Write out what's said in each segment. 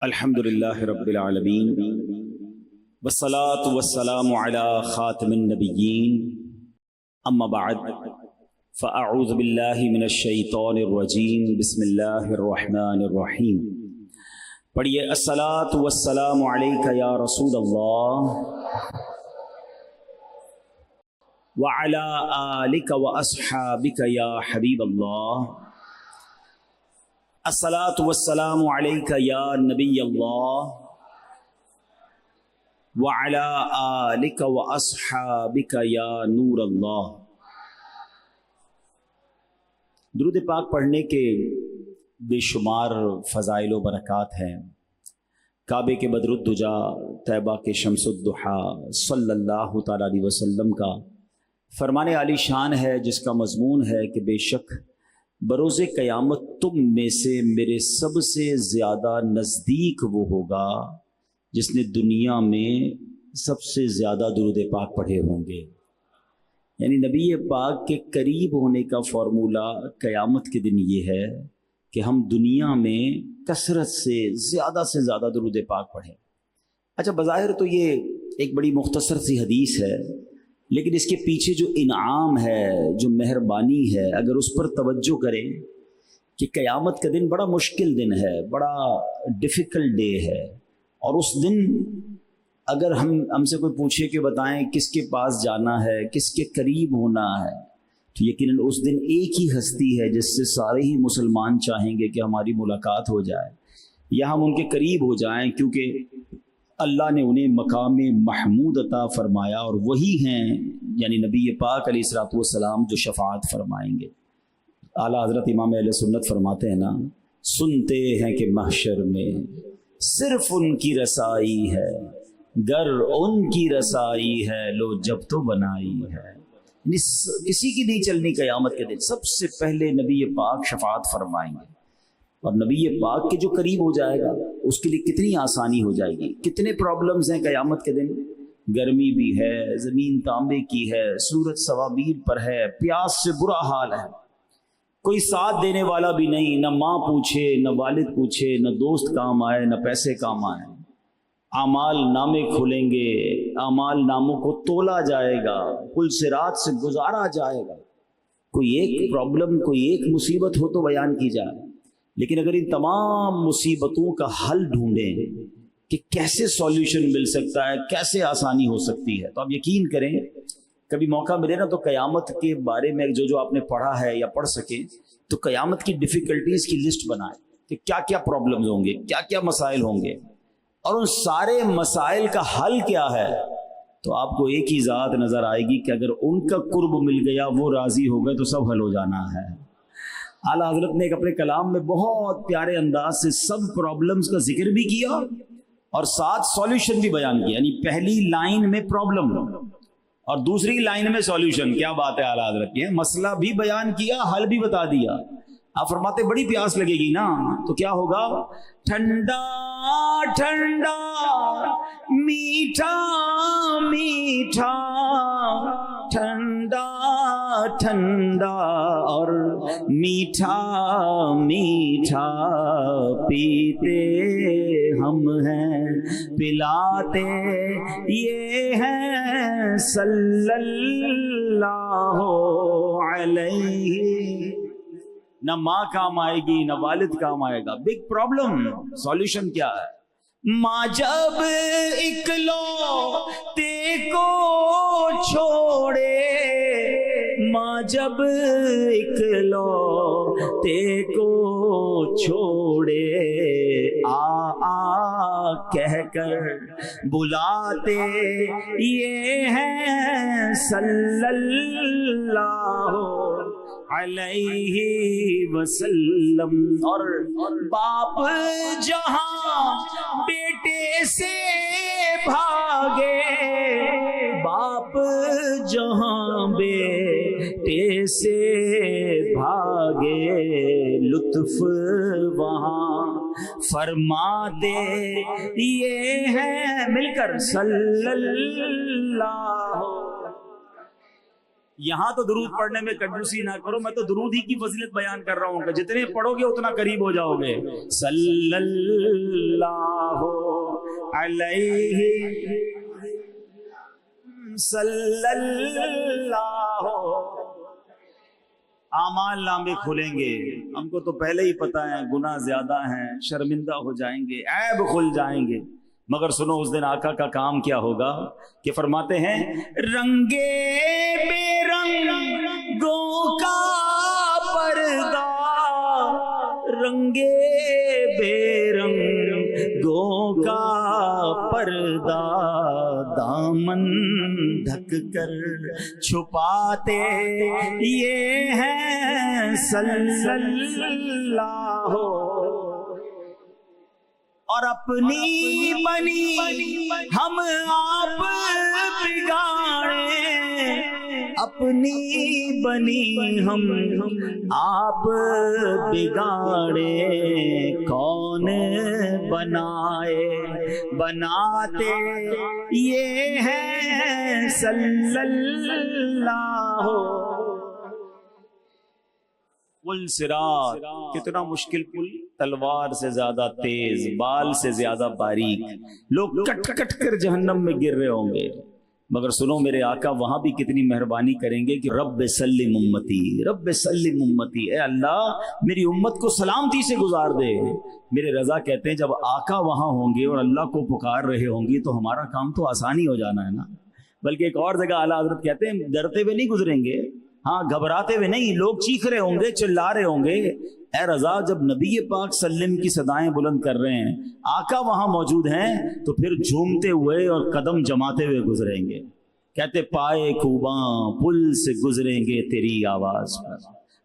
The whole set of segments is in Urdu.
الحمدللہ رب العالمین والصلاة والسلام علی خاتم النبیین اما بعد فاعوذ باللہ من الشیطان الرجیم بسم اللہ الرحمن الرحیم۔ پڑھیے الصلاة والسلام علیک یا رسول اللہ وعلی آلک واصحابک یا حبیب اللہ۔ الصلاۃ والسلام علیک یا نبی اللہ وعلی آلک واصحابک یا نور اللہ۔ درود پاک پڑھنے کے بے شمار فضائل و برکات ہیں۔ کعبے کے بدر الدجا، طیبہ کے شمس الضحیٰ صلی اللہ تعالیٰ علیہ وسلم کا فرمان عالی شان ہے، جس کا مضمون ہے کہ بے شک بروز قیامت تم میں سے میرے سب سے زیادہ نزدیک وہ ہوگا جس نے دنیا میں سب سے زیادہ درود پاک پڑھے ہوں گے۔ یعنی نبی پاک کے قریب ہونے کا فارمولہ قیامت کے دن یہ ہے کہ ہم دنیا میں کثرت سے زیادہ درود پاک پڑھیں۔ اچھا، بظاہر تو یہ ایک بڑی مختصر سی حدیث ہے، لیکن اس کے پیچھے جو انعام ہے، جو مہربانی ہے، اگر اس پر توجہ کریں کہ قیامت کا دن بڑا مشکل دن ہے، بڑا ڈیفیکلٹ ڈے ہے، اور اس دن اگر ہم سے کوئی پوچھے کہ بتائیں کس کے پاس جانا ہے، کس کے قریب ہونا ہے، تو یقیناً اس دن ایک ہی ہستی ہے جس سے سارے ہی مسلمان چاہیں گے کہ ہماری ملاقات ہو جائے یا ہم ان کے قریب ہو جائیں، کیونکہ اللہ نے انہیں مقام محمود عطا فرمایا، اور وہی ہیں یعنی نبی پاک علیہ الصلوۃ والسلام جو شفاعت فرمائیں گے۔ اعلیٰ حضرت امام اہل سنت فرماتے ہیں نا، سنتے ہیں کہ محشر میں صرف ان کی رسائی ہے، گر ان کی رسائی ہے لو جب تو بنائی ہے۔ کسی کی نہیں چلنی قیامت کے دن، سب سے پہلے نبی پاک شفاعت فرمائیں گے، اور نبی پاک کے جو قریب ہو جائے گا اس کے لیے کتنی آسانی ہو جائے گی۔ کتنے پرابلمز ہیں قیامت کے دن، گرمی بھی ہے، زمین تانبے کی ہے، سورج سوابیل پر ہے، پیاس سے برا حال ہے، کوئی ساتھ دینے والا بھی نہیں، نہ ماں پوچھے، نہ والد پوچھے، نہ دوست کام آئے، نہ پیسے کام آئے۔ اعمال نامے کھلیں گے، اعمال ناموں کو تولا جائے گا، پل صراط سے گزارا جائے گا۔ کوئی ایک پرابلم، کوئی ایک مصیبت ہو تو بیان کی جائے، لیکن اگر ان تمام مصیبتوں کا حل ڈھونڈیں کہ کیسے سولیوشن مل سکتا ہے، کیسے آسانی ہو سکتی ہے، تو آپ یقین کریں کبھی موقع ملے نا تو قیامت کے بارے میں جو آپ نے پڑھا ہے یا پڑھ سکیں تو قیامت کی ڈیفیکلٹیز کی لسٹ بنائیں کہ کیا کیا پرابلمز ہوں گے، کیا کیا مسائل ہوں گے، اور ان سارے مسائل کا حل کیا ہے، تو آپ کو ایک ہی ذات نظر آئے گی کہ اگر ان کا قرب مل گیا، وہ راضی ہو گئے، تو سب حل ہو جانا ہے۔ اعلیٰ حضرت نے ایک اپنے کلام میں بہت پیارے انداز سے سب پرابلمز کا ذکر بھی کیا اور ساتھ سولیوشن بھی بیان کیا، یعنی پہلی لائن میں پرابلم اور دوسری لائن میں سولیوشن۔ کیا بات ہے اعلیٰ حضرت کی، مسئلہ بھی بیان کیا، حل بھی بتا دیا۔ آپ فرماتے بڑی پیاس لگے گی نا تو کیا ہوگا، ٹھنڈا ٹھنڈا میٹھا میٹھا، ٹھنڈا ٹھنڈا اور میٹھا میٹھا، پیتے ہم ہیں پلاتے یہ ہیں صلی اللہ علیہ۔ نہ ماں کام آئے گی، نہ والد کام آئے گا، بگ پرابلم۔ سولیوشن کیا ہے، ماں جب اکلوتے کو چھوڑے، ماں جب اکلوتے کو چھوڑے، آ کہہ کر بلاتے یہ ہیں صلی اللہ علیہ وسلم۔ اور باپ جہاں بیٹے سے بھاگے، باپ جہاں بیٹے سے بھاگے، لطف وہاں فرماتے یہ ہیں، مل کر صلی اللہ یہاں تو درود پڑھنے میں کنجوسی نہ کرو، میں تو درود ہی کی فضیلت بیان کر رہا ہوں کہ جتنے پڑھو گے اتنا قریب ہو جاؤ گے. صلی اللہ علیہ صلی اللہ. اعمال نامے کھلیں گے، ہم کو تو پہلے ہی پتا ہے گناہ زیادہ ہیں، شرمندہ ہو جائیں گے، عیب کھل جائیں گے. مگر سنو اس دن آقا کا کام کیا ہوگا کہ فرماتے ہیں رنگے بے رنگوں کا پردہ، رنگے بے رنگوں کا پردہ، دامن ڈھک کر چھپاتے یہ ہیں صلی اللہ. اور اپنی بنی ہم آپ بگاڑے، اپنی بنی ہم آپ بگاڑے، کون بنائے بناتے یہ ہے صلی اللہ. پل صراط کتنا مشکل پل، تلوار سے زیادہ تیز، بال سے زیادہ باریک، لوگ کٹ کٹ کر جہنم میں گر رہے ہوں گے. مگر سنو میرے آقا وہاں بھی کتنی مہربانی کریں گے کہ رب سلم امتی، رب سلم امتی، اے اللہ میری امت کو سلامتی سے گزار دے. میرے رضا کہتے ہیں جب آقا وہاں ہوں گے اور اللہ کو پکار رہے ہوں گے تو ہمارا کام تو آسانی ہو جانا ہے نا. بلکہ ایک اور جگہ اعلیٰ حضرت کہتے ہیں ڈرتے ہوئے نہیں گزریں گے، ہاں گھبراتے ہوئے نہیں، لوگ چیخ رہے ہوں گے، چلا رہے ہوں گے. اے رضا جب نبی پاک صلی اللہ علیہ وسلم کی صدائیں بلند کر رہے ہیں، آقا وہاں موجود ہیں، تو پھر جھومتے ہوئے اور قدم جماتے ہوئے گزریں گے. کہتے پائے کوباں پل سے گزریں گے تیری آواز پر.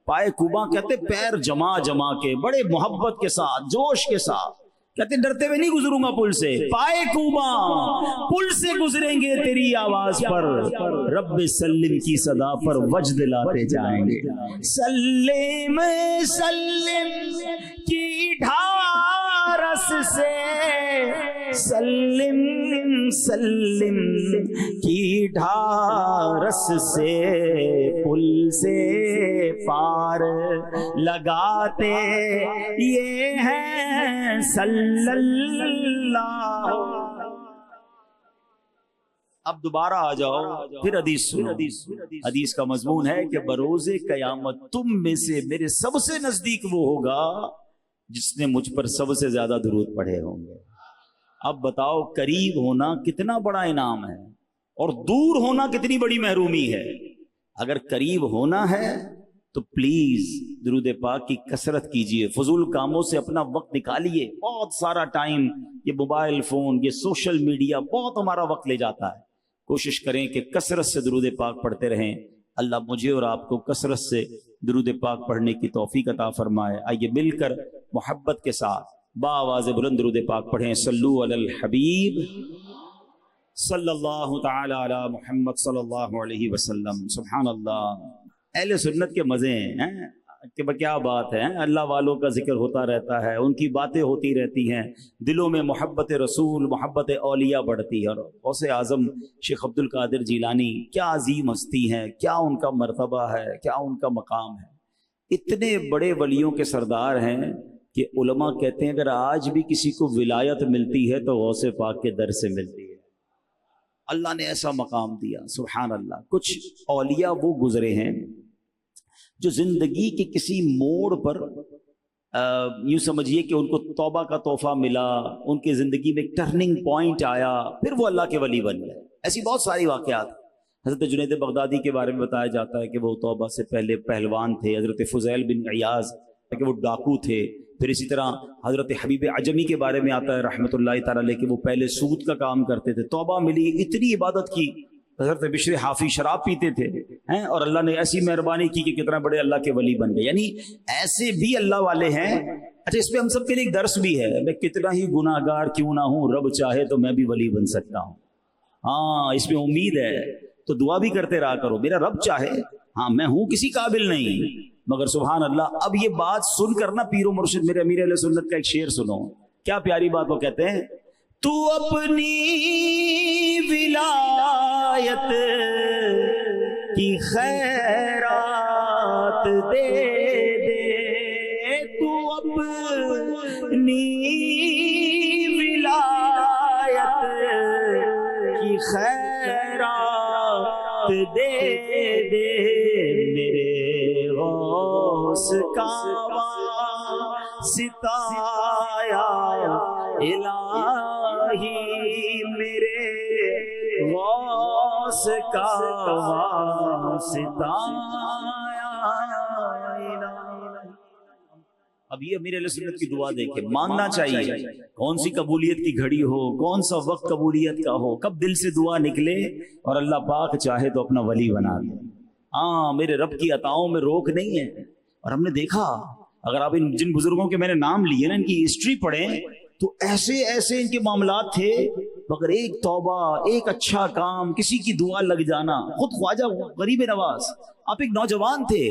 پائے کوباں کہتے پیر جما جما کے، بڑے محبت کے ساتھ، جوش کے ساتھ. کہتے ڈرتے ہوئے نہیں گزروں گا پل سے، پائے کوباں پل سے گزریں گے تیری آواز پر، رب سلم کی صدا پر وجد لاتے جائیں گے. سلم سلم کی ڈھارس سے، سلم سلم کی ڈھارس سے، پل سے پار لگاتے یہ ہیں صلی اللہ. اب دوبارہ آ جاؤ پھر حدیث سنو. حدیث کا مضمون ہے کہ بروز قیامت تم میں سے میرے سب سے نزدیک وہ ہوگا جس نے مجھ پر سب سے زیادہ درود پڑھے ہوں گے. اب بتاؤ قریب ہونا کتنا بڑا انعام ہے اور دور ہونا کتنی بڑی محرومی ہے. اگر قریب ہونا ہے تو پلیز درود پاک کی کثرت کیجئے، فضول کاموں سے اپنا وقت نکالیے. بہت سارا ٹائم یہ موبائل فون، یہ سوشل میڈیا بہت ہمارا وقت لے جاتا ہے. کوشش کریں کہ کثرت سے درود پاک پڑھتے رہیں. اللہ مجھے اور آپ کو کثرت سے درود پاک پڑھنے کی توفیق عطا فرمائے. آئیے مل کر محبت کے ساتھ باواز بلند درود پاک پڑھیں. صلو علی الحبیب صلی اللہ تعالی علی محمد صلی اللہ علیہ وسلم. سبحان اللہ. اہل سنت کے مزے ہیں کہ کیا بات ہے، اللہ والوں کا ذکر ہوتا رہتا ہے، ان کی باتیں ہوتی رہتی ہیں، دلوں میں محبت رسول، محبت اولیاء بڑھتی ہے. اور غوث اعظم شیخ عبد القادر جیلانی کیا عظیم ہستی ہیں، کیا ان کا مرتبہ ہے، کیا ان کا مقام ہے. اتنے بڑے ولیوں کے سردار ہیں کہ علماء کہتے ہیں اگر آج بھی کسی کو ولایت ملتی ہے تو غوث پاک کے در سے ملتی ہے. اللہ نے ایسا مقام دیا. سبحان اللہ. کچھ اولیاء وہ گزرے ہیں جو زندگی کے کسی موڑ پر یوں سمجھیے کہ ان کو توبہ کا تحفہ ملا، ان کی زندگی میں ایک ٹرننگ پوائنٹ آیا، پھر وہ اللہ کے ولی بن گئے. ایسی بہت ساری واقعات. حضرت جنید بغدادی کے بارے میں بتایا جاتا ہے کہ وہ توبہ سے پہلے پہلوان تھے. حضرت فضیل بن عیاض کہ وہ ڈاکو تھے. پھر اسی طرح حضرت حبیب عجمی کے بارے میں آتا ہے رحمۃ اللہ تعالی علیہ کہ وہ پہلے سود کا کام کرتے تھے، توبہ ملی، اتنی عبادت کی. حضرت بشر حافی شراب پیتے تھے اور اللہ نے ایسی مہربانی کی کہ کتنا بڑے اللہ کے ولی بن گئے. یعنی ایسے بھی اللہ والے ہیں. اچھا اس پہ ہم سب کے لیے ایک درس بھی ہے، میں کتنا ہی گناہ گار کیوں نہ ہوں، رب چاہے تو میں بھی ولی بن سکتا ہوں. ہاں اس میں امید ہے، تو دعا بھی کرتے رہا کرو. میرا رب چاہے، ہاں میں ہوں کسی قابل نہیں، مگر سبحان اللہ. اب یہ بات سن کر نا پیر و مرشد میرے امیر اہل سنت کا ایک شعر سنو، کیا پیاری بات وہ کہتے ہیں. تو اپنی ولایت کی خیرات دے دے تو اپنی ولایت کی خیرات دے دے میرے غوث کا ستایا الہی میرے غوث کا ستایا الہی۔ اب یہ امیر علیہ سنت کی دعا دیکھیں، مانگنا چاہیے کون سی قبولیت کی گھڑی ہو، کون سا وقت قبولیت کا ہو، کب دل سے دعا نکلے اور اللہ پاک چاہے تو اپنا ولی بنا دے۔ ہاں میرے رب کی عطاؤں میں روک نہیں ہے، اور ہم نے دیکھا اگر آپ جن بزرگوں کے میں نے نام لیے نا، ان کی ہسٹری پڑھیں تو ایسے ایسے ان کے معاملات تھے، مگر ایک توبہ، ایک اچھا کام، کسی کی دعا لگ جانا۔ خود خواجہ غریب نواز، آپ ایک نوجوان تھے،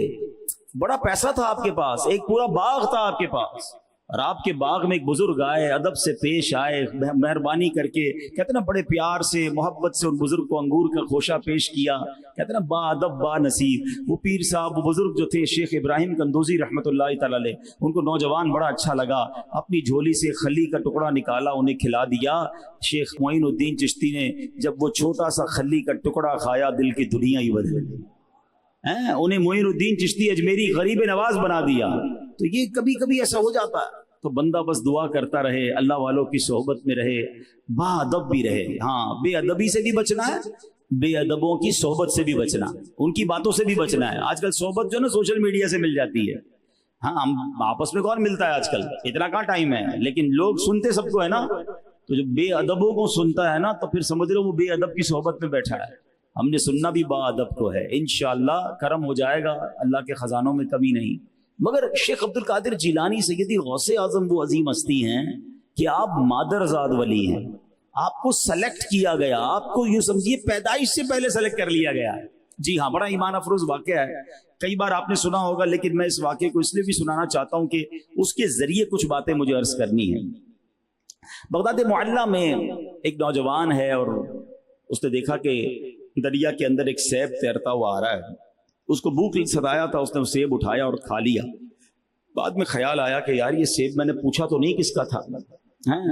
بڑا پیسہ تھا آپ کے پاس، ایک پورا باغ تھا آپ کے پاس، اور آپ کے باغ میں ایک بزرگ آئے، ادب سے پیش آئے، مہربانی کر کے کہتے نا بڑے پیار سے محبت سے ان بزرگ کو انگور کا خوشہ پیش کیا، کہتے نا با ادب با نصیب۔ وہ پیر صاحب، وہ بزرگ جو تھے شیخ ابراہیم قندوزی رحمۃ اللہ تعالی علیہ، ان کو نوجوان بڑا اچھا لگا، اپنی جھولی سے خلی کا ٹکڑا نکالا، انہیں کھلا دیا۔ شیخ معین الدین چشتی نے جب وہ چھوٹا سا خلی کا ٹکڑا کھایا، دل کی دنیا ہی بدل گئی، انہیں معین الدین چشتی اجمیری غریب نواز بنا دیا۔ تو یہ کبھی کبھی ایسا ہو جاتا ہے، تو بندہ بس دعا کرتا رہے، اللہ والوں کی صحبت میں رہے، با ادب بھی رہے۔ ہاں بے ادبی سے بھی بچنا ہے، بے ادبوں کی صحبت سے بھی بچنا ہے، ان کی باتوں سے بھی بچنا ہے۔ آج کل صحبت جو ہے نا سوشل میڈیا سے مل جاتی ہے، ہاں ہم آپس میں کون ملتا ہے آج کل، اتنا کہاں ٹائم ہے، لیکن لوگ سنتے سب کو ہے نا، تو جو بے ادبوں کو سنتا ہے نا تو پھر سمجھ لو وہ بے ادب کی صحبت میں بیٹھا ہے۔ ہم نے سننا بھی با ادب کو ہے، انشاءاللہ کرم ہو جائے گا، اللہ کے خزانوں میں کمی نہیں۔ مگر شیخ عبد القادر جیلانی سیدی غوث اعظم وہ عظیم ہستی ہیں کہ آپ مادرزاد ولی ہیں، آپ کو سلیکٹ کیا گیا، آپ کو یوں سمجھیے پیدائش سے پہلے سلیکٹ کر لیا گیا ہے۔ جی ہاں، بڑا ایمان افروز واقعہ ہے، کئی بار آپ نے سنا ہوگا، لیکن میں اس واقعے کو اس لیے بھی سنانا چاہتا ہوں کہ اس کے ذریعے کچھ باتیں مجھے عرض کرنی ہیں۔ بغداد معلیٰ میں ایک نوجوان ہے، اور اس نے دیکھا کہ دریا کے اندر ایک سیب تیرتا ہوا آ رہا ہے، اس کو بھوک ستایا تھا، اس نے سیب اٹھایا اور کھا لیا۔ بعد میں خیال آیا کہ یار یہ سیب میں نے پوچھا تو نہیں کس کا تھا،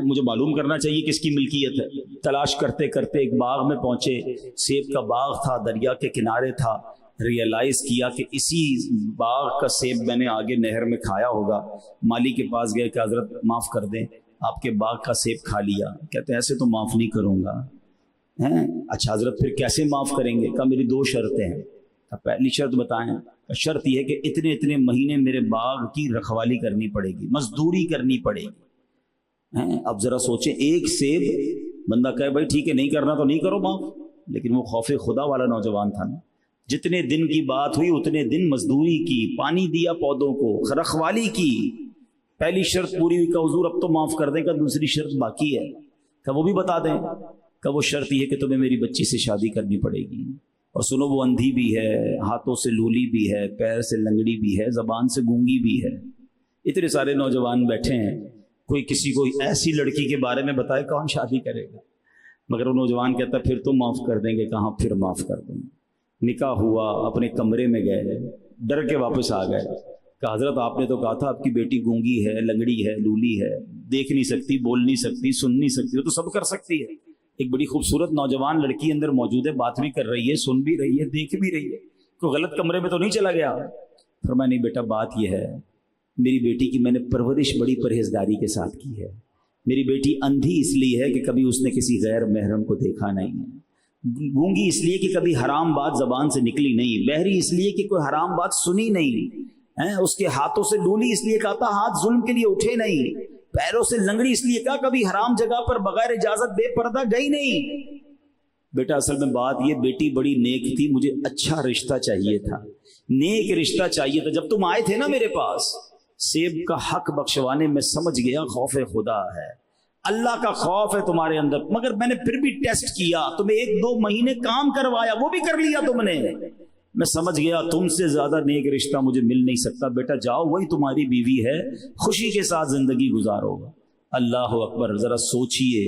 مجھے معلوم کرنا چاہیے کس کی ملکیت ہے۔ تلاش کرتے کرتے ایک باغ میں پہنچے، سیب کا باغ تھا، دریا کے کنارے تھا۔ ریئلائز کیا کہ اسی باغ کا سیب میں نے آگے نہر میں کھایا ہوگا۔ مالی کے پاس گئے کہ حضرت معاف کر دیں، آپ کے باغ کا سیب کھا لیا۔ کہتے ایسے تو معاف نہیں کروں گا۔ اچھا حضرت پھر کیسے معاف کریں گے؟ کہا میری دو شرطیں ہیں۔ پہلی شرط بتائیں؟ شرط یہ ہے کہ اتنے اتنے مہینے میرے باغ کی رکھوالی کرنی پڑے گی، مزدوری کرنی پڑے گی۔ اب ذرا سوچیں، ایک سیب بندہ کہے بھائی ٹھیک ہے نہیں کرنا تو نہیں کرو معاف، لیکن وہ خوف خدا والا نوجوان تھا نا، جتنے دن کی بات ہوئی اتنے دن مزدوری کی، پانی دیا پودوں کو، رکھوالی کی۔ پہلی شرط پوری ہوئی کہ حضور اب تو معاف کر دیں، کا دوسری شرط باقی ہے، کہ وہ بھی بتا دیں؟ کہ وہ شرط یہ کہ تمہیں میری بچی سے شادی کرنی پڑے گی، اور سنو وہ اندھی بھی ہے، ہاتھوں سے لولی بھی ہے، پیر سے لنگڑی بھی ہے، زبان سے گونگی بھی ہے۔ اتنے سارے نوجوان بیٹھے ہیں، کوئی کسی کو ایسی لڑکی کے بارے میں بتائے کون شادی کرے گا؟ مگر وہ نوجوان کہتا پھر تو معاف کر دیں گے۔ کہاں پھر معاف کر دیں گے؟ نکاح ہوا، اپنے کمرے میں گئے، ڈر کے واپس آ گئے کہ حضرت آپ نے تو کہا تھا آپ کی بیٹی گونگی ہے، لنگڑی ہے، لولی ہے، دیکھ نہیں سکتی، بول نہیں سکتی، سن نہیں سکتی، وہ تو سب کر سکتی ہے۔ ایک بڑی خوبصورت نوجوان لڑکی اندر موجود ہے، بات بھی کر رہی ہے، سن بھی رہی ہے، دیکھ بھی رہی ہے، کوئی غلط کمرے میں تو نہیں چلا گیا؟ فرمایا نہیں بیٹا، بات یہ ہے میری بیٹی کی میں نے پرورش بڑی پرہیزگاری کے ساتھ کی ہے۔ میری بیٹی اندھی اس لیے ہے کہ کبھی اس نے کسی غیر محرم کو دیکھا نہیں ہے، گونگی اس لیے کہ کبھی حرام بات زبان سے نکلی نہیں، بہری اس لیے کہ کوئی حرام بات سنی نہیں، اس کے ہاتھوں سے ڈولی اس لیے کہا تھا ہاتھ ظلم کے لیے اٹھے نہیں، پیروں سے لنگڑی اس لیے کہا کبھی حرام جگہ پر بغیر اجازت بے پردہ گئی نہیں۔ بیٹا اصل میں بات یہ، بیٹی بڑی نیک تھی، مجھے اچھا رشتہ چاہیے تھا، نیک رشتہ چاہیے تھا۔ جب تم آئے تھے نا میرے پاس سیب کا حق بخشوانے میں سمجھ گیا خوف خدا ہے، اللہ کا خوف ہے تمہارے اندر، مگر میں نے پھر بھی ٹیسٹ کیا، تمہیں 1-2 مہینے کام کروایا، وہ بھی کر لیا تم نے، میں سمجھ گیا تم سے زیادہ نیک رشتہ مجھے مل نہیں سکتا۔ بیٹا جاؤ، وہی تمہاری بیوی ہے، خوشی کے ساتھ زندگی گزارو۔ اللہ اکبر، ذرا سوچئے،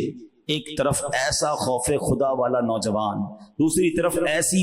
ایک طرف ایسا خوف خدا والا نوجوان، دوسری طرف ایسی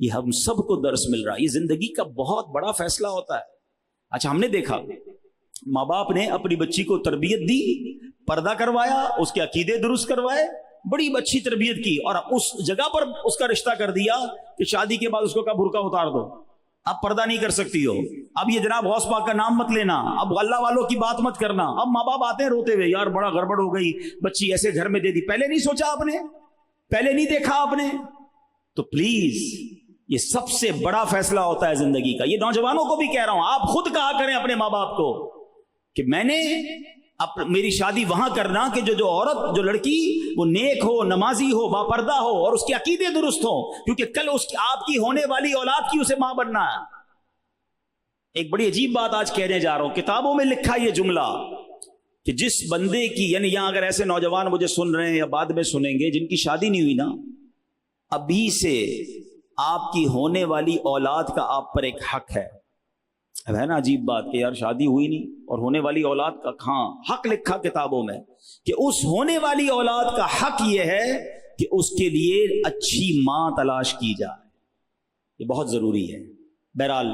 یہ ہم سب کو درس مل رہا ہے. یہ زندگی کا بہت بڑا فیصلہ ہوتا ہے. اچھا ہم نے دیکھا ماں باپ نے اپنی بچی کو تربیت دی, پردہ کروایا, اس کے عقیدے درست کروائے, بڑی اچھی تربیت کی, اور اس جگہ پر اس کا رشتہ کر دیا کہ شادی کے بعد اس کو کہا برقع اتار دو, اب پردہ نہیں کر سکتی ہو, اب یہ جناب غوث پاک کا نام مت لینا, اب اللہ والوں کی بات مت کرنا. اب ماں باپ آتے ہیں روتے ہوئے, یار بڑا گڑبڑ ہو گئی, بچی ایسے گھر میں دے دی, پہلے نہیں سوچا آپ نے, پہلے نہیں دیکھا آپ نے. تو پلیز یہ سب سے بڑا فیصلہ ہوتا ہے زندگی کا. یہ نوجوانوں کو بھی کہہ رہا ہوں, آپ خود کہا کریں اپنے ماں باپ کو کہ میں نے میری شادی وہاں کرنا کہ جو عورت, جو لڑکی وہ نیک ہو, نمازی ہو, باپردہ ہو, اور اس کے عقیدے درست ہو, کیونکہ کل اس کی آپ کی ہونے والی اولاد کی اسے ماں بننا ہے. ایک بڑی عجیب بات آج کہنے جا رہا ہوں. کتابوں میں لکھا یہ جملہ کہ جس بندے کی, یعنی یہاں اگر ایسے نوجوان مجھے سن رہے ہیں یا بعد میں سنیں گے جن کی شادی نہیں ہوئی نا, ابھی سے آپ کی ہونے والی اولاد کا آپ پر ایک حق ہے. اب ہے نا عجیب بات کہ یار شادی ہوئی نہیں اور ہونے والی اولاد کا, ہاں حق لکھا کتابوں میں کہ اس ہونے والی اولاد کا حق یہ ہے کہ اس کے لیے اچھی ماں تلاش کی جائے. یہ بہت ضروری ہے. بہرحال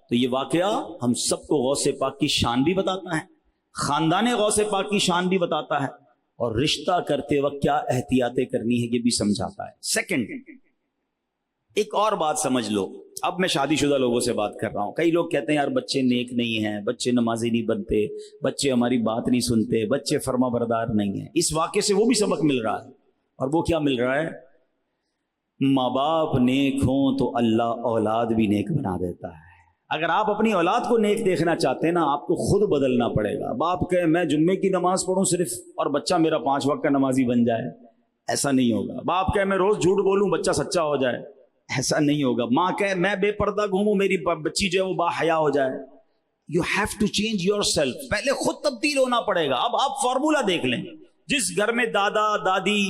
تو یہ واقعہ ہم سب کو غوث پاک کی شان بھی بتاتا ہے, خاندان غوث پاک کی شان بھی بتاتا ہے, اور رشتہ کرتے وقت کیا احتیاطیں کرنی ہے یہ بھی سمجھاتا ہے. سیکنڈ, ایک اور بات سمجھ لو. اب میں شادی شدہ لوگوں سے بات کر رہا ہوں. کئی لوگ کہتے ہیں یار بچے نیک نہیں ہیں, بچے نمازی نہیں بنتے, بچے ہماری بات نہیں سنتے, بچے فرما بردار نہیں ہیں. اس واقعے سے وہ بھی سبق مل رہا ہے, اور وہ کیا مل رہا ہے؟ ماں باپ نیک ہوں تو اللہ اولاد بھی نیک بنا دیتا ہے. اگر آپ اپنی اولاد کو نیک دیکھنا چاہتے ہیں نا, آپ کو خود بدلنا پڑے گا. باپ کہے میں جمعے کی نماز پڑھوں صرف اور بچہ میرا 5 وقت کا نمازی بن جائے, ایسا نہیں ہوگا. باپ کہے میں روز جھوٹ بولوں بچہ سچا ہو جائے, ایسا نہیں ہوگا. ماں کہے میں بے پردہ گھوموں میری بچی جو ہے وہ با حیا ہو جائے. You have to change yourself. پہلے خود تبدیل ہونا پڑے گا. اب آپ فارمولا دیکھ لیں, جس گھر میں دادا دادی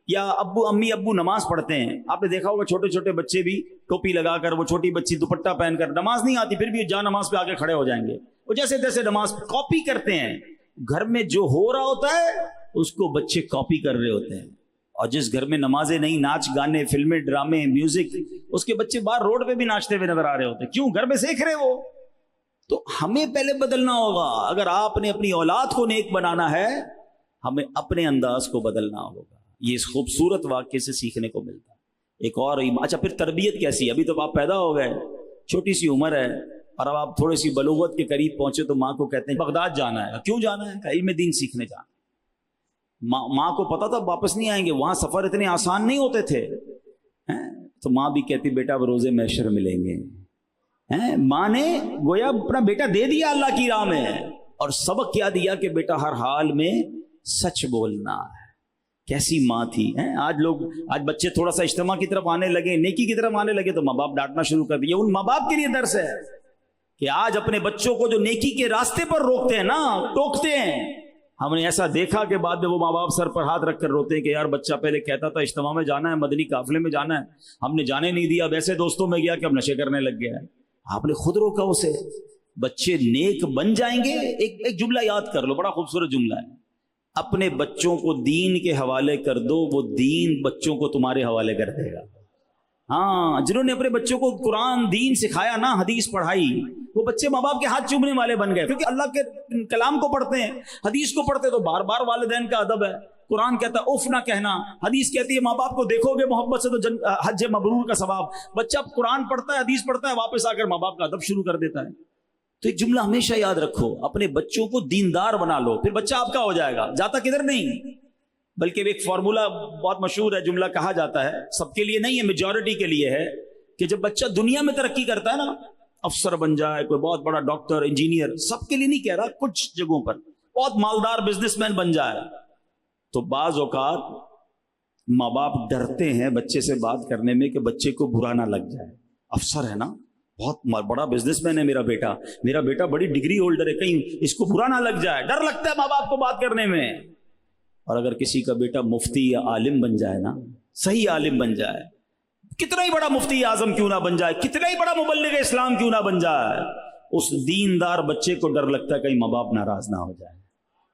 یا امی ابو نماز پڑھتے ہیں, آپ نے دیکھا ہوگا چھوٹے چھوٹے بچے بھی ٹوپی لگا کر, وہ چھوٹی بچی دوپٹہ پہن کر, نماز نہیں آتی پھر بھی جا نماز پہ آگے کھڑے ہو جائیں گے. وہ جیسے تیسے نماز کاپی کرتے ہیں. گھر میں جو ہو رہا ہوتا ہے اس کو بچے کاپی کر رہے ہوتے ہیں. اور جس گھر میں نمازیں نہیں, ناچ گانے, فلمیں, ڈرامے, میوزک, اس کے بچے باہر روڈ پہ بھی ناچتے ہوئے نظر آ رہے ہوتے ہیں. کیوں؟ گھر میں سیکھ رہے وہ. تو ہمیں پہلے بدلنا ہوگا. اگر آپ نے اپنی اولاد کو نیک بنانا ہے, ہمیں اپنے انداز کو بدلنا ہوگا. یہ اس خوبصورت واقعے سے سیکھنے کو ملتا ہے. ایک اور اچھا پھر تربیت کیسی ہے؟ ابھی تو آپ پیدا ہو گئے, چھوٹی سی عمر ہے, اور اب آپ تھوڑی سی بلوغت کے قریب پہنچے تو ماں کو کہتے ہیں بغداد جانا ہے. کیوں جانا ہے؟ کہ علم دین سیکھنے جانا. ماں کو پتا تھا واپس نہیں آئیں گے, وہاں سفر اتنے آسان نہیں ہوتے تھے. تو ماں بھی کہتی بیٹا اب روزے محشر ملیں گے. ماں نے گویا اپنا بیٹا دے دیا اللہ کی راہ میں, اور سبق کیا دیا کہ بیٹا ہر حال میں سچ بولنا ہے. کیسی ماں تھی. آج بچے تھوڑا سا اجتماع کی طرف آنے لگے, نیکی کی طرف آنے لگے, تو ماں باپ ڈانٹنا شروع کر دیا. ان ماں باپ کے لیے درس ہے کہ آج اپنے بچوں کو جو نیکی کے راستے پر روکتے ہیں نا, ٹوکتے ہیں. ہم نے ایسا دیکھا کہ بعد میں وہ ماں باپ سر پر ہاتھ رکھ کر روتے ہیں کہ یار بچہ پہلے کہتا تھا اجتماع میں جانا ہے, مدنی قافلے میں جانا ہے, ہم نے جانے نہیں دیا, ویسے دوستوں میں گیا کہ اب نشے کرنے لگ گیا ہے. آپ نے خود روکا اسے. بچے نیک بن جائیں گے. ایک جملہ یاد کر لو, بڑا خوبصورت جملہ ہے. اپنے بچوں کو دین کے حوالے کر دو, وہ دین بچوں کو تمہارے حوالے کر دے گا. ہاں, جنہوں نے اپنے بچوں کو قرآن دین سکھایا نا, حدیث پڑھائی, وہ بچے ماں باپ کے ہاتھ چومنے والے بن گئے. کیونکہ اللہ کے کلام کو پڑھتے ہیں, حدیث کو پڑھتے, تو بار بار والدین کا ادب ہے. قرآن کہتا ہے اف نہ کہنا, حدیث کہتی ہے ماں باپ کو دیکھو گے محبت سے تو حج مبرور کا ثواب. بچہ قرآن پڑھتا ہے, حدیث پڑھتا ہے, واپس آ کر ماں باپ کا ادب شروع کر دیتا ہے. تو ایک جملہ ہمیشہ یاد رکھو, اپنے بچوں کو دیندار بنا لو, پھر بچہ آپ کا ہو جائے گا. جاتا کدھر نہیں, بلکہ ایک فارمولا بہت مشہور ہے, جملہ کہا جاتا ہے, سب کے لیے نہیں ہے, میجورٹی کے لیے ہے, کہ جب بچہ دنیا میں ترقی کرتا ہے نا, افسر بن جائے, کوئی بہت بڑا ڈاکٹر, انجینئر, سب کے لیے نہیں کہہ رہا, کچھ جگہوں پر بہت مالدار بزنس مین بن جائے, تو بعض اوقات ماں باپ ڈرتے ہیں بچے سے بات کرنے میں کہ بچے کو برا نہ لگ جائے. افسر ہے نا, بہت بڑا بزنس مین ہے میرا بیٹا بڑی ڈگری ہولڈر ہے, کہیں اس کو برا نہ لگ جائے, ڈر لگتا ہے ماں باپ کو بات کرنے میں. اور اگر کسی کا بیٹا مفتی یا عالم بن جائے نا, صحیح عالم بن جائے, کتنا ہی بڑا مفتی اعظم کیوں نہ بن جائے, کتنا ہی بڑا مبلغ اسلام کیوں نہ بن جائے, اس دیندار بچے کو ڈر لگتا ہے کہیں ماں باپ ناراض نہ ہو جائے.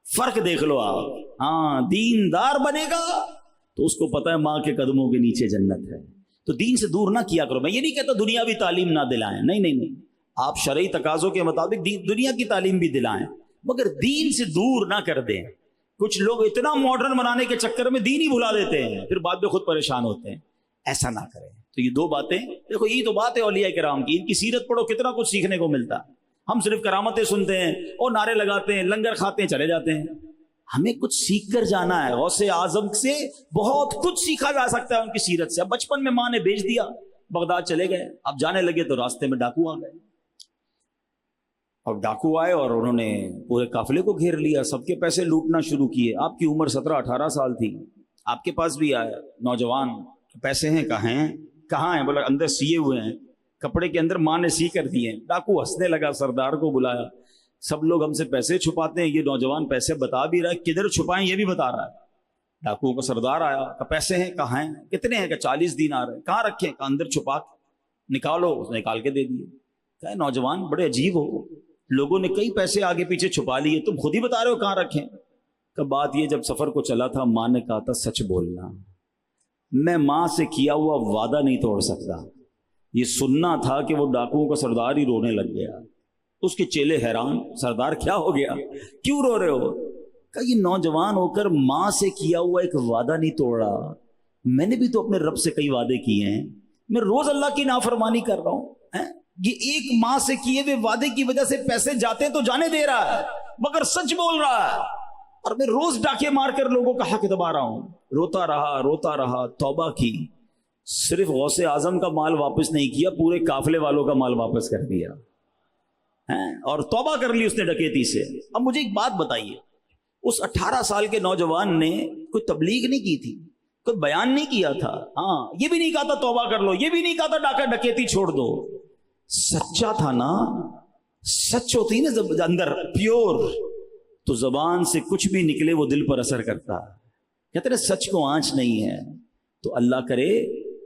فرق دیکھ لو آپ. ہاں, دیندار بنے گا تو اس کو پتا ہے ماں کے قدموں کے نیچے جنت ہے. تو دین سے دور نہ کیا کرو. میں یہ نہیں کہتا دنیاوی تعلیم نہ دلائیں، نہیں نہیں نہیں، آپ شرعی تقاضوں کے مطابق دنیا کی تعلیم بھی دلائیں، مگر دین سے دور نہ کر دیں. کچھ لوگ اتنا ماڈرن بنانے کے چکر میں دین ہی بھلا دیتے ہیں، پھر بعد میں خود پریشان ہوتے ہیں. ایسا نہ کریں. تو یہ دو باتیں دیکھو، یہ تو بات ہے اولیاء کرام کی، ان کی سیرت پڑھو کتنا کچھ سیکھنے کو ملتا ہے. ہم صرف کرامتیں سنتے ہیں اور نعرے لگاتے ہیں، لنگر کھاتے ہیں، چلے جاتے ہیں. ہمیں کچھ سیکھ کر جانا ہے. غوث اعظم سے بہت کچھ سیکھا جا سکتا ہے ان کی سیرت سے. اب بچپن میں ماں نے بھیج دیا، بغداد چلے گئے، اب جانے لگے تو راستے میں ڈاکو آ گئے، اور ڈاکو آئے اور انہوں نے پورے قافلے کو گھیر لیا، سب کے پیسے لوٹنا شروع کیے. آپ کی عمر 17-18 سال تھی، آپ کے پاس بھی آیا نوجوان، پیسے ہیں کہاں ہیں؟ بولا اندر سیے ہوئے ہیں، کپڑے کے اندر ماں نے سی کر دیے. ڈاکو ہنسنے لگا، سردار کو بلایا. سب لوگ ہم سے پیسے چھپاتے ہیں، یہ نوجوان پیسے بتا بھی رہا ہے، کدھر چھپائیں یہ بھی بتا رہا ہے. ڈاکو کا سردار آیا، کہ پیسے ہیں کہاں ہیں؟ کتنے ہیں؟ کہ 40 دینار ہیں. کہاں رکھے؟ کہ اندر چھپا نکالو. اس نے نکال کے دے دیے. کہ نوجوان بڑے عجیب ہو، لوگوں نے کئی پیسے آگے پیچھے چھپا لیے، تم خود ہی بتا رہے ہو کہاں رکھیں. کہ بات یہ، جب سفر کو چلا تھا ماں نے کہا تھا سچ بولنا، میں ماں سے کیا ہوا وعدہ نہیں توڑ سکتا. یہ سننا تھا کہ وہ ڈاکوؤں کا سردار ہی رونے لگ گیا. اس کے چیلے حیران، سردار کیا ہو گیا، کیوں رو رہے ہو؟ کہ یہ نوجوان ہو کر ماں سے کیا ہوا ایک وعدہ نہیں توڑا. میں نے بھی تو اپنے رب سے کئی وعدے کیے ہیں، میں روز اللہ کی نافرمانی کر رہا ہوں. یہ ایک ماں سے کیے ہوئے وعدے کی وجہ سے پیسے جاتے تو جانے دے رہا ہے، مگر سچ بول رہا ہے. اور میں روز ڈاکے مار کر لوگوں کا حق دبا رہا ہوں. روتا رہا، توبہ کی. صرف غوث اعظم کا مال واپس نہیں کیا، پورے قافلے والوں کا مال واپس کر دیا، اور توبہ کر لی اس نے ڈکیتی سے. اب مجھے ایک بات بتائیے، اس 18 سال کے نوجوان نے کوئی تبلیغ نہیں کی تھی، کوئی بیان نہیں کیا تھا، ہاں یہ بھی نہیں کہا تھا توبہ کر لو، یہ بھی نہیں کہا تھا ڈکیتی چھوڑ دو. سچا تھا نا، سچ ہوتی نا اندر پیور، تو زبان سے کچھ بھی نکلے وہ دل پر اثر کرتا. کہتے ہیں سچ کو آنچ نہیں ہے. تو اللہ کرے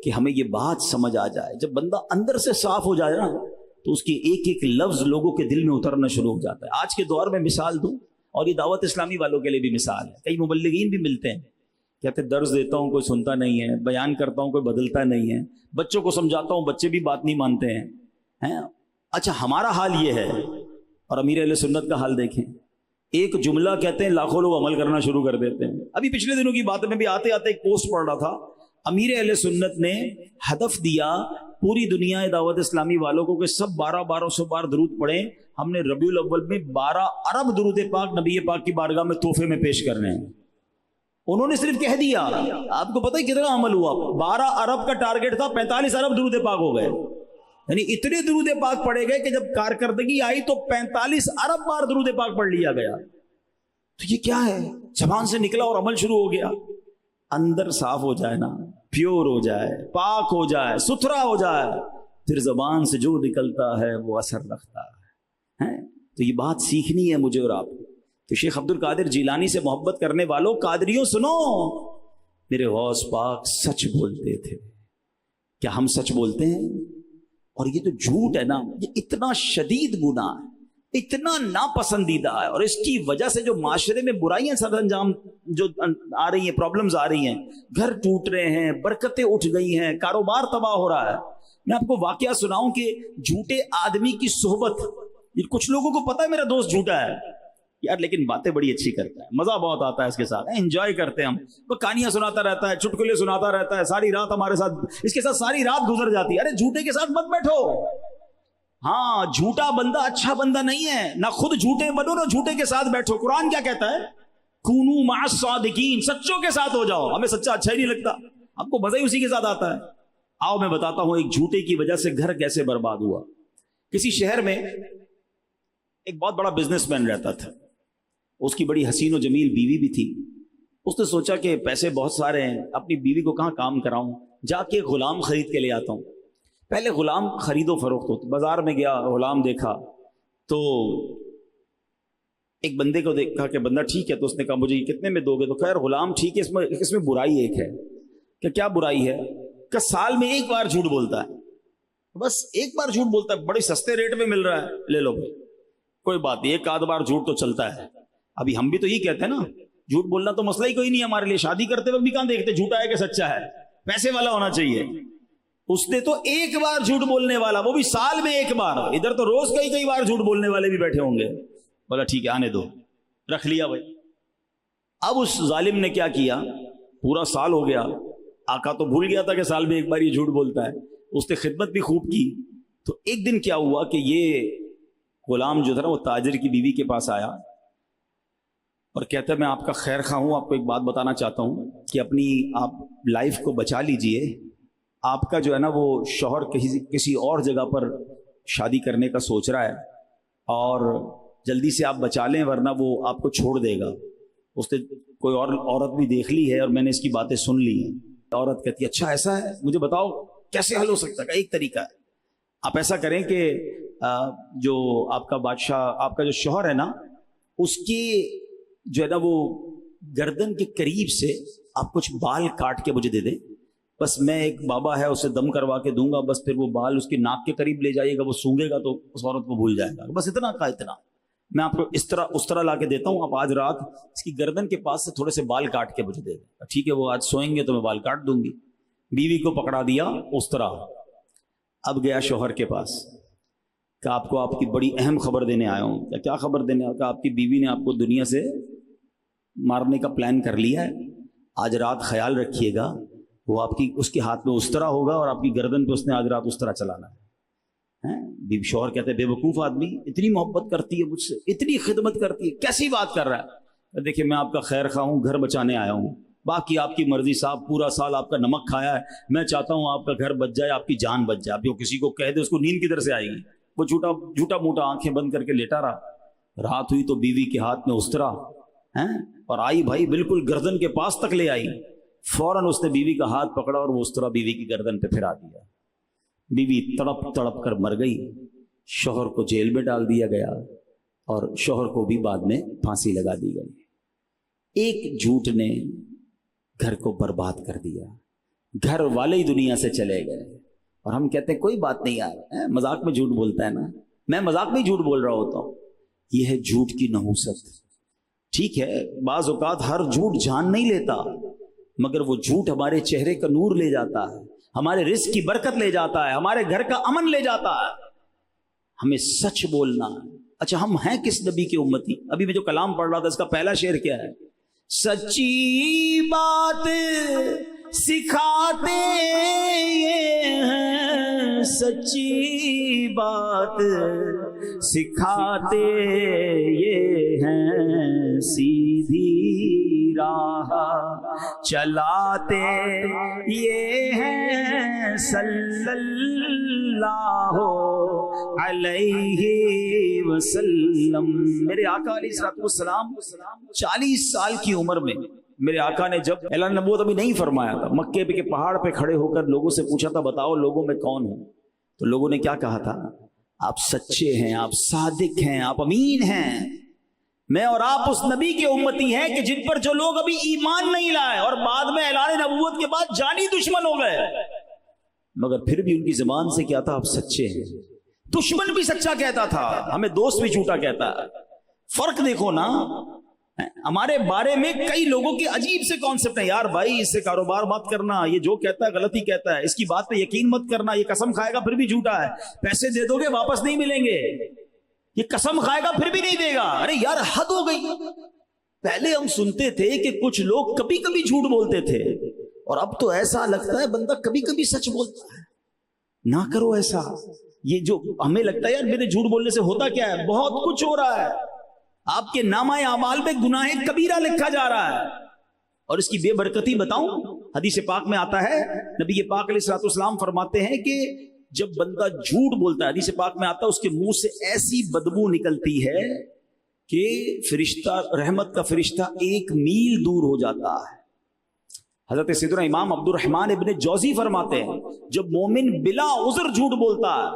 کہ ہمیں یہ بات سمجھ آ جائے. جب بندہ اندر سے صاف ہو جائے نا تو اس کی ایک ایک لفظ لوگوں کے دل میں اترنا شروع ہو جاتا ہے. آج کے دور میں مثال دوں، اور یہ دعوت اسلامی والوں کے لیے بھی مثال ہے. کئی مبلغین بھی ملتے ہیں، کہتے درس دیتا ہوں کوئی سنتا نہیں ہے، بیان کرتا ہوں کوئی بدلتا نہیں ہے، بچوں کو سمجھاتا ہوں بچے بھی بات نہیں مانتے ہیں. اچھا ہمارا حال یہ ہے، اور امیر اہل سنت کا حال دیکھیں. ایک جملہ کہتے ہیں لاکھوں لوگ عمل کرنا شروع کر دیتے ہیں. ابھی پچھلے دنوں کی بات میں بھی آتے آتے ایک پوسٹ پڑھ رہا تھا، امیر اہل سنت نے ہدف دیا پوری دنیا دعوت اسلامی والوں کو کہ سب 1200 بار درود پڑھیں. ہم نے ربیع الاول میں 12 ارب درود پاک نبی پاک کی بارگاہ میں تحفے میں پیش کرنے ہیں. انہوں نے صرف کہہ دیا. آپ کو پتہ ہے کتنا عمل ہوا؟ 12 ارب کا ٹارگٹ تھا، 45 ارب درود پاک ہو گئے. یعنی اتنے درود پاک پڑھے گئے کہ جب کارکردگی آئی تو 45 ارب بار درود پاک پڑھ لیا گیا. تو یہ کیا ہے؟ زبان سے نکلا اور عمل شروع ہو گیا. اندر صاف ہو جائے نا، پیور ہو جائے، پاک ہو جائے، ستھرا ہو جائے، پھر زبان سے جو نکلتا ہے وہ اثر رکھتا ہے. تو یہ بات سیکھنی ہے مجھے اور آپ کو. تو شیخ عبد القادر جیلانی سے محبت کرنے والوں، قادریوں سنو، میرے غوث پاک سچ بولتے تھے. کیا ہم سچ بولتے ہیں؟ اور یہ تو جھوٹ ہے نا، یہ اتنا شدید گناہ ہے، اتنا ناپسندیدہ ہے، اور اس کی وجہ سے جو معاشرے میں برائیاں سر انجام جو آ رہی ہیں، پرابلمز آ رہی ہیں، گھر ٹوٹ رہے ہیں، برکتیں اٹھ گئی ہیں، کاروبار تباہ ہو رہا ہے. میں آپ کو واقعہ سناؤں کہ جھوٹے آدمی کی صحبت، کچھ لوگوں کو پتا ہے میرا دوست جھوٹا ہے یار، لیکن باتیں بڑی اچھی کرتا ہے، مزہ بہت آتا ہے اس کے ساتھ، انجوائے کرتے ہیں ہم. وہ کہانیاں سناتا رہتا ہے، چٹکلے سناتا رہتا ہے، ساری رات ہمارے ساتھ، اس کے ساتھ ساری رات گزر جاتی ہے. ارے جھوٹے کے ساتھ مت بیٹھو. ہاں جھوٹا بندہ اچھا بندہ نہیں ہے، نہ خود جھوٹے بنو نہ جھوٹے کے ساتھ بیٹھو. قرآن کیا کہتا ہے؟ کونوا مع الصادقین، سچوں کے ساتھ ہو جاؤ. ہمیں سچا اچھا ہی نہیں لگتا، ہم کو مزہ ہی اسی کے ساتھ آتا ہے. آؤ میں بتاتا ہوں ایک جھوٹے کی وجہ سے گھر کیسے برباد ہوا. کسی شہر میں ایک بہت بڑا بزنس مین رہتا تھا، اس کی بڑی حسین و جمیل بیوی بھی تھی. اس نے سوچا کہ پیسے بہت سارے ہیں، اپنی بیوی کو کہاں کام کراؤں، جا کے غلام خرید کے لے آتا ہوں. پہلے غلام خرید و فروخت ہوتا، بازار میں گیا، غلام دیکھا تو ایک بندے کو دیکھا کہ بندہ ٹھیک ہے، تو اس نے کہا مجھے یہ کتنے میں دو گے؟ تو خیر غلام ٹھیک ہے، اس میں برائی ایک ہے. کہ کیا برائی ہے؟ کہ سال میں ایک بار جھوٹ بولتا ہے، بس ایک بار جھوٹ بولتا ہے، بڑے سستے ریٹ میں مل رہا ہے، لے لو بھائی، کوئی بات نہیں، ایک آدھ بار جھوٹ تو چلتا ہے. ابھی ہم بھی تو یہ کہتے ہیں نا، جھوٹ بولنا تو مسئلہ ہی کوئی نہیں ہے ہمارے لیے. شادی کرتے وقت بھی کہاں دیکھتے جھوٹا ہے کہ سچا ہے، پیسے والا ہونا چاہیے. اس نے تو ایک بار جھوٹ بولنے والا، وہ بھی سال میں ایک بار، ادھر تو روز کئی کئی بار جھوٹ بولنے والے بھی بیٹھے ہوں گے، بولا ٹھیک ہے آنے دو، رکھ لیا بھائی۔ اب اس ظالم نے کیا کیا، پورا سال ہو گیا، آقا تو بھول گیا تھا کہ سال میں ایک بار یہ جھوٹ بولتا ہے، اس نے خدمت بھی خوب کی۔ تو ایک دن کیا ہوا کہ یہ غلام جو تھا نا وہ تاجر کی بیوی کے پاس آیا اور کہتا ہے میں آپ کا خیر خواہ ہوں، آپ کو ایک بات بتانا چاہتا ہوں کہ اپنی آپ لائف کو بچا لیجئے، آپ کا جو ہے نا وہ شوہر کسی اور جگہ پر شادی کرنے کا سوچ رہا ہے اور جلدی سے آپ بچا لیں ورنہ وہ آپ کو چھوڑ دے گا۔ اس نے کوئی اور عورت بھی دیکھ لی ہے اور میں نے اس کی باتیں سن لی ہیں۔ عورت کہتی ہے اچھا ایسا ہے، مجھے بتاؤ کیسے حل ہو سکتا ہے؟ ایک طریقہ ہے، آپ ایسا کریں کہ جو آپ کا بادشاہ، آپ کا جو شوہر ہے نا، اس کی جو ہے نا وہ گردن کے قریب سے آپ کچھ بال کاٹ کے مجھے دے دیں، بس میں ایک بابا ہے اسے دم کروا کے دوں گا، بس پھر وہ بال اس کے ناک کے قریب لے جائیے گا، وہ سونگے گا تو اس عورت کو بھول جائے گا، بس اتنا کا اتنا میں آپ کو اس طرح لا کے دیتا ہوں، آپ آج رات اس کی گردن کے پاس سے تھوڑے سے بال کاٹ کے مجھے دے دیں۔ ٹھیک ہے، وہ آج سوئیں گے تو میں بال کاٹ دوں گی۔ بیوی کو پکڑا دیا اس طرح۔ اب گیا شوہر کے پاس کہ آپ کو آپ کی بڑی اہم خبر دینے آیا ہوں۔ کیا خبر دینے آیا؟ کہ آپ کی بیوی نے آپ کو دنیا سے مارنے کا پلان کر لیا ہے، آج رات خیال رکھیے گا، وہ آپ کی اس کے ہاتھ میں اس طرح ہوگا اور آپ کی گردن پہ اس نے آج رات اس طرح چلانا ہے۔ بیوی شوہر کہتے ہیں بے وقوف آدمی، اتنی محبت کرتی ہے مجھ سے، اتنی خدمت کرتی ہے، کیسی بات کر رہا ہے؟ دیکھیں میں آپ کا خیر خواہ ہوں، گھر بچانے آیا ہوں، باقی آپ کی مرضی صاحب، پورا سال آپ کا نمک کھایا ہے، میں چاہتا ہوں آپ کا گھر بچ جائے، آپ کی جان بچ جائے۔ اب جو کسی کو کہہ دے اس کو نیند کدھر سے آئے گی؟ وہ جھوٹا موٹا آنکھیں بند کر کے لیٹا رہا۔ رات ہوئی تو بیوی کے ہاتھ میں استرا اور آئی بھائی بالکل گردن کے پاس تک لے آئی، فوراً اس نے بیوی کا ہاتھ پکڑا اور وہ استرا بیوی کی گردن پہ پھرا دیا۔ بیوی تڑپ تڑپ کر مر گئی، شوہر کو جیل میں ڈال دیا گیا اور شوہر کو بھی بعد میں پھانسی لگا دی گئی۔ ایک جھوٹ نے گھر کو برباد کر دیا، گھر والے ہی دنیا سے چلے گئے اور ہم کہتے ہیں کوئی بات نہیں یار، مذاق میں جھوٹ بولتا ہے نا، میں مذاق میں جھوٹ بول رہا ہوتا ہوں۔ یہ ہے جھوٹ کی نحوست۔ ٹھیک ہے بعض اوقات ہر جھوٹ جان نہیں لیتا، مگر وہ جھوٹ ہمارے چہرے کا نور لے جاتا ہے، ہمارے رزق کی برکت لے جاتا ہے، ہمارے گھر کا امن لے جاتا ہے۔ ہمیں سچ بولنا ہے۔ اچھا ہم ہیں کس نبی کی امتی؟ ابھی میں جو کلام پڑھ رہا تھا اس کا پہلا شعر کیا ہے؟ سچی بات سکھاتے یہ ہیں، سچی بات سکھاتے یہ ہیں، سیدھی راہ چلاتے یہ ہیں، صلی اللہ علیہ وسلم۔ میرے آقا علیہ السلام 40 سال کی عمر میں، میرے آقا نے جب اعلان نبوت ابھی نہیں فرمایا تھا، مکے کے پہاڑ پہ کھڑے ہو کر لوگوں سے پوچھا تھا بتاؤ لوگوں میں کون ہوں؟ تو لوگوں نے کیا کہا تھا؟ آپ سچے ہیں، آپ صادق ہیں، آپ امین ہیں، میں اور آپ اس نبی کے امتی ہیں کہ جن پر جو لوگ ابھی ایمان نہیں لائے اور بعد میں اعلان نبوت کے بعد جانی دشمن ہو گئے، مگر پھر بھی ان کی زبان سے کیا تھا؟ آپ سچے ہیں۔ دشمن بھی سچا کہتا تھا، ہمیں دوست بھی جھوٹا کہتا ہے۔ فرق دیکھو نا، ہمارے بارے میں کئی لوگوں کے عجیب سے کانسیپٹ ہیں، یار بھائی اس سے کاروبار مت کرنا، یہ جو کہتا ہے غلط ہی کہتا ہے، اس کی بات پہ یقین مت کرنا، یہ قسم کھائے گا پھر بھی جھوٹا ہے، پیسے دے دو گے واپس نہیں ملیں گے، یہ قسم کھائے گا پھر بھی نہیں دے گا۔ ارے یار حد ہو گئی۔ پہلے ہم سنتے تھے کہ کچھ لوگ کبھی کبھی جھوٹ بولتے تھے، اور اب تو ایسا لگتا ہے بندہ کبھی کبھی سچ بولتا ہے۔ نہ کرو ایسا۔ یہ جو ہمیں لگتا ہے یار میرے جھوٹ بولنے سے ہوتا کیا ہے، بہت کچھ ہو رہا ہے۔ آپ کے نامہ اعمال میں گناہ کبیرہ لکھا جا رہا ہے، اور اس کی بے برکتی بتاؤں، حدیث پاک میں آتا ہے، نبی پاک علیہ الصلوۃ والسلام فرماتے ہیں کہ جب بندہ جھوٹ بولتا ہے، حدیث پاک میں آتا ہے، اس کے منہ سے ایسی بدبو نکلتی ہے کہ فرشتہ، رحمت کا فرشتہ 1 میل دور ہو جاتا ہے۔ حضرت سیدنا امام عبد الرحمن ابن جوزی فرماتے ہیں جب مومن بلا عذر جھوٹ بولتا ہے،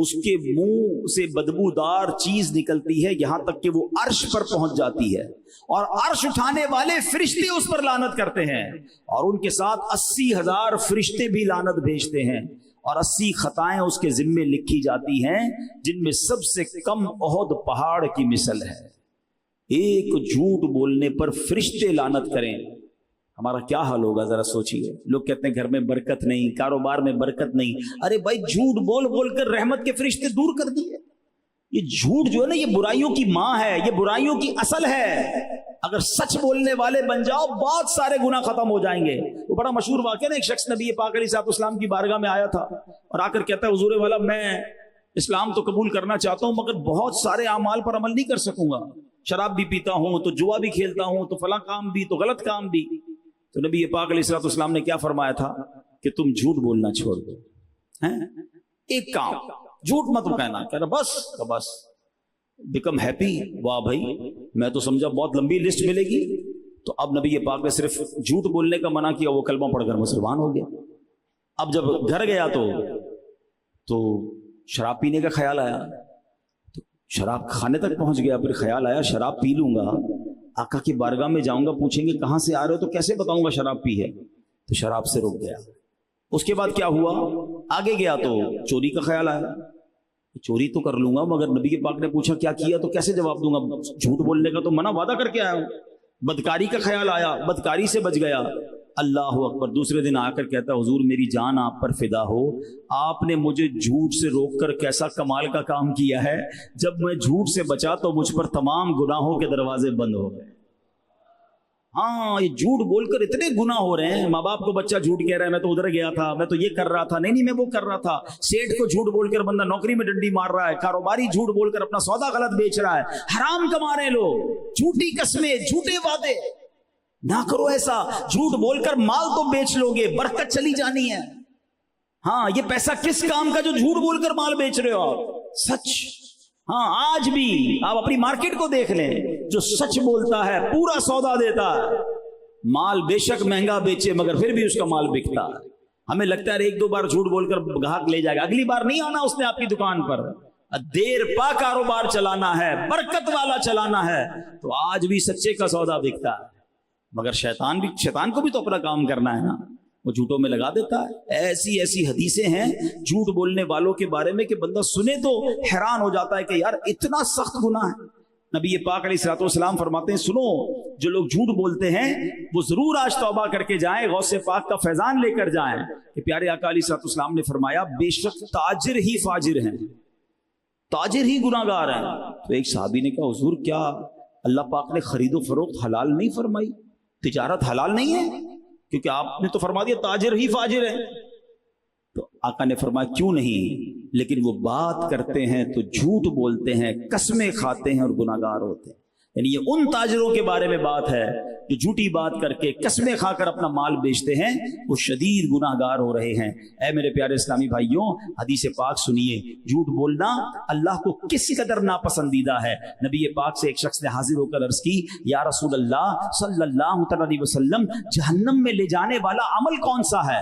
اس کے منہ سے بدبودار چیز نکلتی ہے یہاں تک کہ وہ عرش پر پہنچ جاتی ہے، اور عرش اٹھانے والے فرشتے اس پر لعنت کرتے ہیں، اور ان کے ساتھ 80,000 فرشتے بھی لعنت بھیجتے ہیں، اور 80 خطائیں اس کے ذمے لکھی جاتی ہیں، جن میں سب سے کم احد پہاڑ کی مثل ہے۔ ایک جھوٹ بولنے پر فرشتے لعنت کریں، ہمارا کیا حال ہوگا ذرا سوچیے. لوگ کہتے ہیں گھر میں برکت نہیں، کاروبار میں برکت نہیں. ارے بھائی جھوٹ بول بول کر رحمت کے فرشتے دور کر دیے. یہ جھوٹ جو ہے نا، یہ برائیوں کی ماں ہے، یہ برائیوں کی اصل ہے. اگر سچ بولنے والے بن جاؤ بہت سارے گناہ ختم ہو جائیں گے. وہ بڑا مشہور واقعہ نا، ایک شخص نبی پاک علیہ الصلوۃ والسلام کی بارگاہ میں آیا تھا اور آ کر کہتا ہے حضور والا میں اسلام تو قبول کرنا چاہتا ہوں مگر بہت سارے اعمال پر عمل نہیں کر سکوں گا. شراب بھی پیتا ہوں تو جوا بھی کھیلتا ہوں تو فلاں کام بھی تو غلط کام بھی. تو نبی پاک علیہ الصلوۃ والسلام نے کیا فرمایا تھا کہ تم جھوٹ بولنا چھوڑ دو. ایک کام جھوٹ مت کہنا، کہنا بس بیکم ہیپی. واہ بھائی، میں تو سمجھا بہت لمبی لسٹ ملے گی. تو اب نبی پاک نے صرف جھوٹ بولنے کا منع کیا، وہ کلمہ پڑھ کر مسلمان ہو گیا. اب جب گھر گیا تو شراب پینے کا خیال آیا، تو شراب کھانے تک پہنچ گیا. پھر خیال آیا شراب پی لوں گا، آقا کی بارگاہ میں جاؤں گا، پوچھیں گے کہاں سے آ رہے ہو تو کیسے بتاؤں گا شراب پی ہے. تو شراب سے رک گیا. اس کے بعد کیا ہوا، آگے گیا تو چوری کا خیال آیا. چوری تو کر لوں گا مگر نبی کے پاک نے پوچھا کیا کیا تو کیسے جواب دوں گا، جھوٹ بولنے کا تو منع وعدہ کر کے آیا ہوں. بدکاری کا خیال آیا، بدکاری سے بچ گیا. اللہ اکبر. دوسرے دن آ کر کہتا حضور میری جان آپ پر فدا ہو، آپ نے مجھے جھوٹ سے روک کر کیسا کمال کا کام کیا ہے. جب میں جھوٹ سے بچا تو مجھ پر تمام گناہوں کے دروازے بند ہو گئے. ہاں، یہ جھوٹ بول کر اتنے گناہ ہو رہے ہیں. ماں باپ کو بچہ جھوٹ کہہ رہا ہے میں تو ادھر گیا تھا، میں تو یہ کر رہا تھا، نہیں میں وہ کر رہا تھا. سیٹ کو جھوٹ بول کر بندہ نوکری میں ڈنڈی مار رہا ہے. کاروباری جھوٹ بول کر اپنا سودا غلط بیچ رہا ہے. حرام کما رہے ہیں لوگ، جھوٹی قسمیں، جھوٹے وعدے. نہ کرو ایسا. جھوٹ بول کر مال تو بیچ لو گے، برکت چلی جانی ہے. ہاں، یہ پیسہ کس کام کا جو جھوٹ بول کر مال بیچ رہے ہو آپ؟ سچ. ہاں، آج بھی آپ اپنی مارکیٹ کو دیکھ لیں، جو سچ بولتا ہے پورا سودا دیتا ہے، مال بے شک مہنگا بیچے مگر پھر بھی اس کا مال بکتا ہے. ہمیں لگتا ہے ایک دو بار جھوٹ بول کر گاہک لے جائے گا، اگلی بار نہیں آنا اس نے آپ کی دکان پر. دیر پا کاروبار چلانا ہے، برکت والا چلانا ہے تو آج بھی سچے کا سودا بکتا ہے. مگر شیطان کو بھی تو اپنا کام کرنا ہے نا، وہ جھوٹوں میں لگا دیتا ہے. ایسی حدیثیں ہیں جھوٹ بولنے والوں کے بارے میں کہ بندہ سنے تو حیران ہو جاتا ہے کہ یار اتنا سخت گناہ ہے. نبی پاک علیہ الصلوۃ والسلام فرماتے ہیں سنو، جو لوگ جھوٹ بولتے ہیں وہ ضرور آج توبہ کر کے جائیں، غوث پاک کا فیضان لے کر جائیں. کہ پیارے آقا علیہ الصلوۃ والسلام نے فرمایا بے شک تاجر ہی فاجر ہیں، تاجر ہی گناہ گار ہیں. تو ایک صحابی نے کہا حضور کیا اللہ پاک نے خرید و فروخت حلال نہیں فرمائی، تجارت حلال نہیں ہے؟ کیونکہ آپ نے تو فرما دیا تاجر ہی فاجر ہے. تو آقا نے فرمایا کیوں نہیں، لیکن وہ بات کرتے ہیں تو جھوٹ بولتے ہیں، قسمیں کھاتے ہیں اور گناہ گار ہوتے ہیں. یعنی یہ ان تاجروں کے بارے میں بات ہے جو جھوٹی بات کر کے قسمیں کھا کر اپنا مال بیچتے ہیں، وہ شدید گناہ گار ہو رہے ہیں. اے میرے پیارے اسلامی بھائیوں، حدیث پاک سنیے. جھوٹ بولنا اللہ کو کسی قدر ناپسندیدہ ہے. نبی پاک سے ایک شخص نے حاضر ہو کر عرض کی یا رسول اللہ صلی اللہ علیہ وسلم، جہنم میں لے جانے والا عمل کون سا ہے؟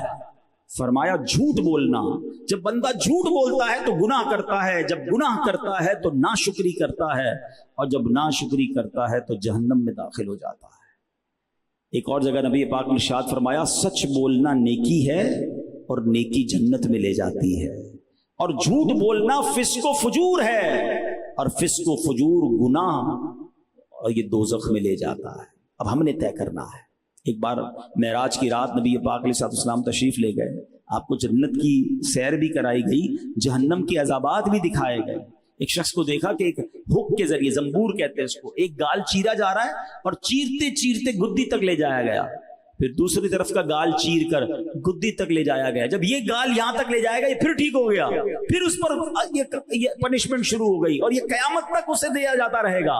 فرمایا جھوٹ بولنا. جب بندہ جھوٹ بولتا ہے تو گناہ کرتا ہے، جب گناہ کرتا ہے تو ناشکری کرتا ہے، اور جب ناشکری کرتا ہے تو جہنم میں داخل ہو جاتا ہے. ایک اور جگہ نبی پاک نے ارشاد فرمایا سچ بولنا نیکی ہے اور نیکی جنت میں لے جاتی ہے، اور جھوٹ بولنا فسق و فجور ہے، اور فسق و فجور گناہ اور یہ دوزخ میں لے جاتا ہے. اب ہم نے طے کرنا ہے. ایک بار معراج کی رات نبی پاک علیہ السلام تشریف لے گئے، آپ کو جنت کی سیر بھی کرائی گئی، جہنم کے عذابات بھی دکھائے گئے. ایک شخص کو دیکھا کہ ایک ہک کے ذریعے، زنبور کہتے ہیں اس کو، ایک گال چیرا جا رہا ہے اور چیرتے چیرتے گدی تک لے جایا گیا. پھر دوسری طرف کا گال چیر کر گدی تک لے جایا گیا. جب یہ گال یہاں تک لے جائے گا یہ پھر ٹھیک ہو گیا، پھر اس پر یہ پنشمنٹ شروع ہو گئی اور یہ قیامت تک اسے دیا جاتا رہے گا.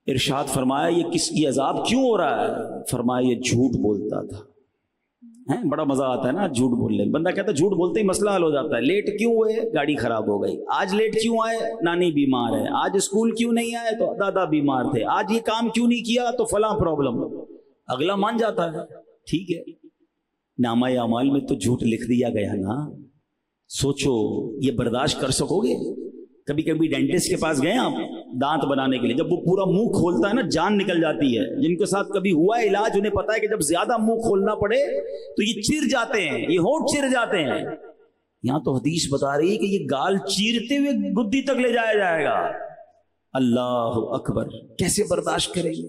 ارشاد فرمایا یہ کس کی عذاب کیوں ہو رہا ہے؟ فرمایا یہ جھوٹ بولتا تھا. بڑا مزہ آتا ہے نا جھوٹ بولنے. بندہ کہتا ہے جھوٹ بولتے ہی مسئلہ حل ہو جاتا ہے. لیٹ کیوں ہوئے؟ گاڑی خراب ہو گئی. آج لیٹ کیوں آئے؟ نانی بیمار ہے. آج اسکول کیوں نہیں آئے؟ تو دادا بیمار تھے. آج یہ کام کیوں نہیں کیا؟ تو فلاں پرابلم. اگلا مان جاتا ہے ٹھیک ہے. نامہ اعمال میں تو جھوٹ لکھ دیا گیا نا. سوچو یہ برداشت کر سکو گے؟ کبھی کبھی ڈینٹسٹ کے پاس گئے آپ دانت بنانے کے لیے، جب وہ پورا منہ کھولتا ہے نا جان نکل جاتی ہے. جن کے ساتھ کبھی ہوا ہے علاج انہیں پتا ہے کہ جب زیادہ منہ کھولنا پڑے تو یہ چیر جاتے ہیں، یہ ہونٹ چیر جاتے ہیں. یہاں تو حدیث بتا رہی ہے کہ یہ گال چیرتے ہوئے گدی تک لے جایا جائے گا. اللہ اکبر. کیسے برداشت کریں گے؟